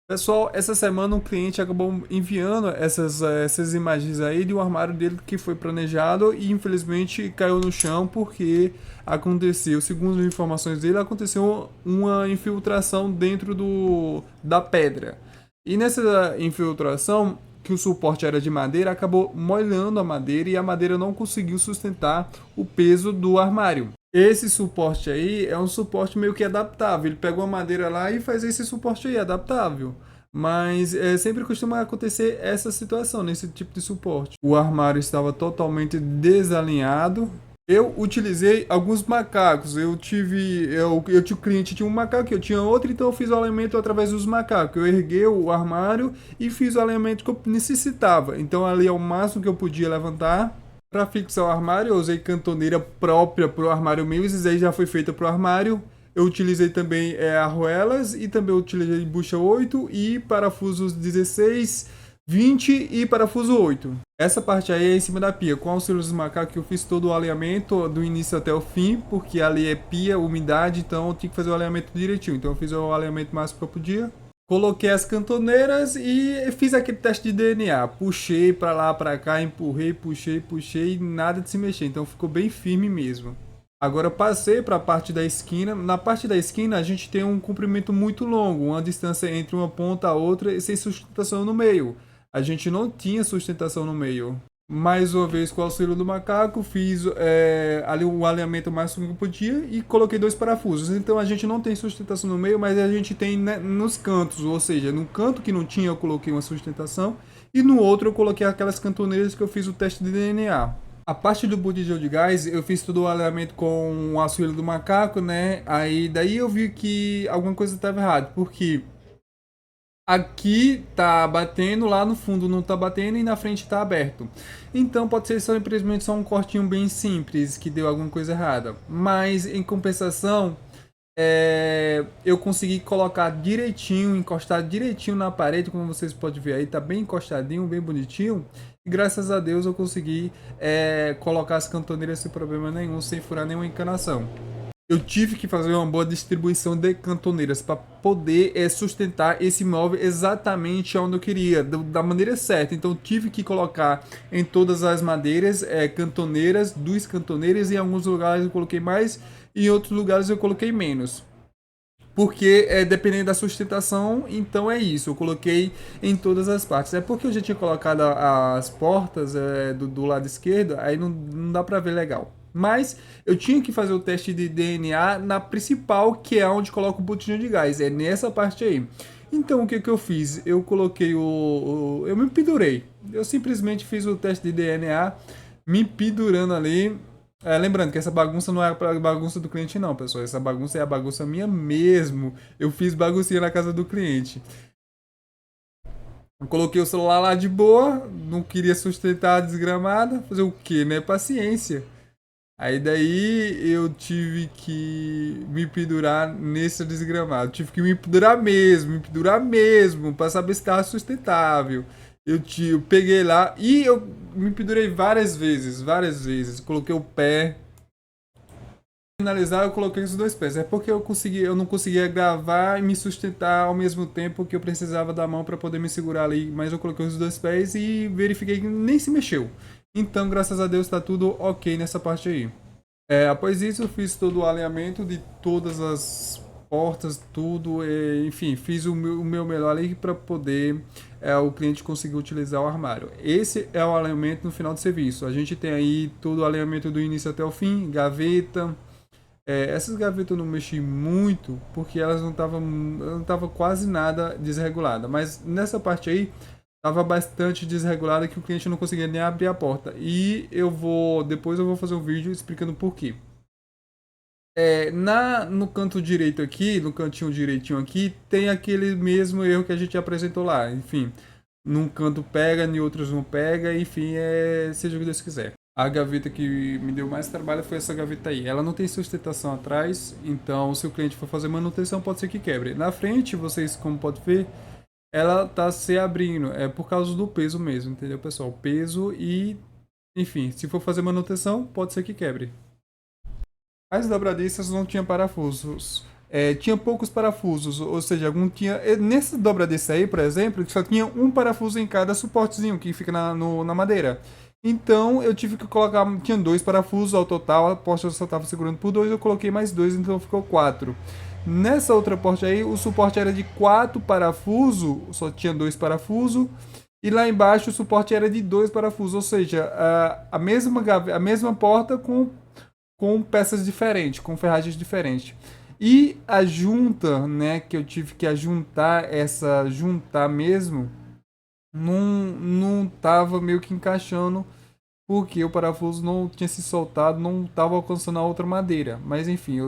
Pessoal, essa semana um cliente acabou enviando essas imagens aí de um armário dele que foi planejado e infelizmente caiu no chão porque aconteceu, segundo as informações dele, aconteceu uma infiltração dentro da pedra. E nessa infiltração, que o suporte era de madeira, acabou molhando a madeira e a madeira não conseguiu sustentar o peso do armário. Esse suporte aí é um suporte meio que adaptável. Ele pegou a madeira lá e faz esse suporte aí, adaptável. Mas sempre costuma acontecer essa situação nesse tipo de suporte. O armário estava totalmente desalinhado. Eu utilizei alguns macacos. Eu tinha um cliente tinha um macaco, eu tinha outro, então eu fiz o alinhamento através dos macacos. Eu erguei o armário e fiz o alinhamento que eu necessitava. Então ali é o máximo que eu podia levantar. Para fixar o armário, eu usei cantoneira própria para o armário meu, isso aí já foi feita para o armário. Eu utilizei também arruelas e também utilizei bucha 8 e parafusos 16, 20 e parafuso 8. Essa parte aí é em cima da pia. Com o auxílio dos macacos eu fiz todo o alinhamento do início até o fim, porque ali é pia, umidade, então eu tinha que fazer o alinhamento direitinho. Então eu fiz o alinhamento máximo que eu podia. Coloquei as cantoneiras e fiz aquele teste de DNA. Puxei para lá, para cá, empurrei, puxei, puxei, nada de se mexer. Então ficou bem firme mesmo. Agora eu passei para a parte da esquina. Na parte da esquina a gente tem um comprimento muito longo, uma distância entre uma ponta a outra e sem sustentação no meio. A gente não tinha sustentação no meio. Mais uma vez com o auxílio do macaco, fiz ali o alinhamento máximo que eu podia e coloquei dois parafusos. Então a gente não tem sustentação no meio, mas a gente tem, né, nos cantos, ou seja, no canto que não tinha eu coloquei uma sustentação e no outro eu coloquei aquelas cantoneiras que eu fiz o teste de DNA. A parte do botijão de gás, eu fiz todo o alinhamento com o auxílio do macaco, né? Aí daí eu vi que alguma coisa estava errada, porque aqui tá batendo, lá no fundo não tá batendo e na frente tá aberto. Então pode ser simplesmente só um cortinho bem simples que deu alguma coisa errada. Mas em compensação, eu consegui colocar direitinho, encostar direitinho na parede, como vocês podem ver aí, tá bem encostadinho, bem bonitinho. E graças a Deus eu consegui colocar as cantoneiras sem problema nenhum, sem furar nenhuma encanação. Eu tive que fazer uma boa distribuição de cantoneiras para poder sustentar esse móvel exatamente onde eu queria, da maneira certa. Então tive que colocar em todas as madeiras cantoneiras, duas cantoneiras, e em alguns lugares eu coloquei mais, e em outros lugares eu coloquei menos. Porque dependendo da sustentação, então é isso. Eu coloquei em todas as partes. É porque eu já tinha colocado as portas do lado esquerdo, aí não dá pra ver legal. Mas eu tinha que fazer o teste de DNA na principal, que é onde coloca o botijão de gás. É nessa parte aí. Então o que eu fiz? Eu coloquei eu me pendurei. Eu simplesmente fiz o teste de DNA, me pendurando ali. Lembrando que essa bagunça não é a bagunça do cliente, não, pessoal. Essa bagunça é a bagunça minha mesmo. Eu fiz baguncinha na casa do cliente. Eu coloquei o celular lá de boa, não queria sustentar a desgramada. Fazer o quê, né? Paciência. Aí daí eu tive que me pendurar nesse desgramado. Tive que me pendurar mesmo, pra saber se estava sustentável. Eu peguei lá e eu me pendurei várias vezes, várias vezes. Coloquei o pé, finalizar, eu coloquei os dois pés. É porque eu não conseguia gravar e me sustentar ao mesmo tempo que eu precisava da mão para poder me segurar ali. Mas eu coloquei os dois pés e verifiquei que nem se mexeu. Então, graças a Deus, está tudo ok nessa parte aí. Após isso, eu fiz todo o alinhamento de todas as portas, tudo, enfim, fiz o meu melhor ali para poder o cliente conseguir utilizar o armário. Esse é o alinhamento no final do serviço. A gente tem aí todo o alinhamento do início até o fim, gaveta. Essas gavetas eu não mexi muito porque elas não estavam quase nada desregulada. Mas nessa parte aí estava bastante desregulada que o cliente não conseguia nem abrir a porta. E depois eu vou fazer um vídeo explicando por quê. No canto direito aqui, no cantinho direitinho aqui, tem aquele mesmo erro que a gente apresentou lá. Enfim, num canto pega, em outros não pega, enfim, seja o que Deus quiser. A gaveta que me deu mais trabalho foi essa gaveta aí. Ela não tem sustentação atrás, então se o cliente for fazer manutenção, pode ser que quebre. Na frente, vocês como pode ver, ela tá se abrindo. É por causa do peso mesmo, entendeu, pessoal? Peso e, enfim, se for fazer manutenção, pode ser que quebre. As dobradiças não tinham parafusos. tinha poucos parafusos, ou seja, nesse dobra desse aí, por exemplo, só tinha um parafuso em cada suportezinho que fica na madeira. Então eu tive que colocar, tinha dois parafusos ao total, a porta só estava segurando por dois, eu coloquei mais dois, então ficou quatro. Nessa outra porta aí, o suporte era de quatro parafusos, só tinha dois parafusos, e lá embaixo o suporte era de dois parafusos, ou seja, a mesma porta com peças diferentes, com ferragens diferentes. E a junta, né, que eu tive que juntar mesmo, não tava meio que encaixando, porque o parafuso não tinha se soltado, não tava alcançando a outra madeira. Mas enfim, eu